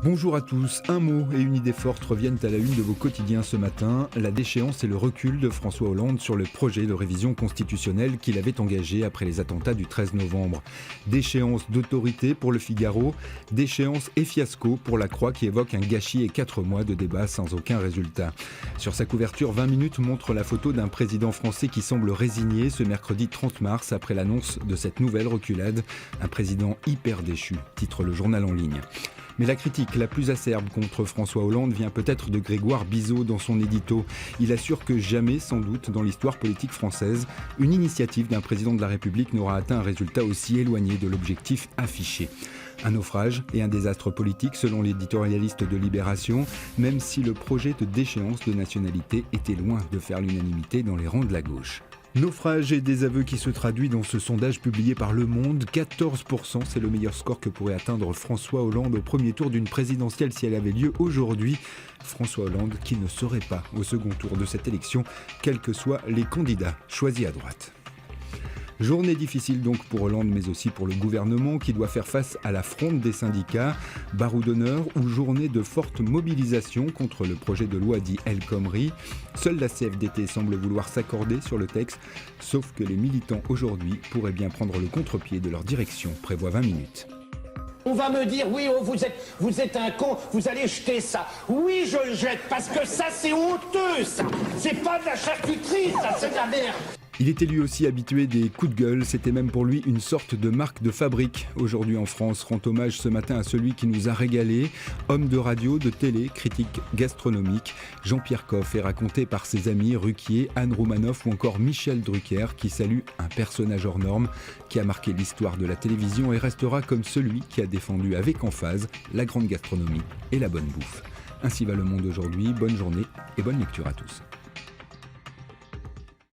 Bonjour à tous, un mot et une idée forte reviennent à la une de vos quotidiens ce matin, la déchéance et le recul de François Hollande sur le projet de révision constitutionnelle qu'il avait engagé après les attentats du 13 novembre. Déchéance d'autorité pour le Figaro, déchéance et fiasco pour la Croix qui évoque un gâchis et 4 mois de débat sans aucun résultat. Sur sa couverture, 20 minutes montre la photo d'un président français qui semble résigné ce mercredi 30 mars après l'annonce de cette nouvelle reculade. Un président hyper déchu, titre le journal en ligne. Mais la critique la plus acerbe contre François Hollande vient peut-être de Grégoire Bizot dans son édito. Il assure que jamais, sans doute, dans l'histoire politique française, une initiative d'un président de la République n'aura atteint un résultat aussi éloigné de l'objectif affiché. Un naufrage et un désastre politique selon l'éditorialiste de Libération, même si le projet de déchéance de nationalité était loin de faire l'unanimité dans les rangs de la gauche. Naufrage et désaveu qui se traduit dans ce sondage publié par Le Monde. 14%, c'est le meilleur score que pourrait atteindre François Hollande au premier tour d'une présidentielle si elle avait lieu aujourd'hui. François Hollande qui ne serait pas au second tour de cette élection, quels que soient les candidats choisis à droite. Journée difficile donc pour Hollande, mais aussi pour le gouvernement qui doit faire face à la fronde des syndicats, barreau d'honneur ou journée de forte mobilisation contre le projet de loi dit El Khomri. Seule la CFDT semble vouloir s'accorder sur le texte, sauf que les militants aujourd'hui pourraient bien prendre le contre-pied de leur direction, prévoit 20 minutes. On va me dire, oui, oh, vous êtes un con, vous allez jeter ça. Oui, je le jette, parce que ça, c'est honteux, ça. C'est pas de la charcuterie, ça, c'est de la merde. Il était lui aussi habitué des coups de gueule, c'était même pour lui une sorte de marque de fabrique. Aujourd'hui en France, rend hommage ce matin à celui qui nous a régalé. Homme de radio, de télé, critique gastronomique, Jean-Pierre Coff est raconté par ses amis Ruquier, Anne Romanoff ou encore Michel Drucker qui salue un personnage hors norme qui a marqué l'histoire de la télévision et restera comme celui qui a défendu avec emphase la grande gastronomie et la bonne bouffe. Ainsi va le monde aujourd'hui, bonne journée et bonne lecture à tous.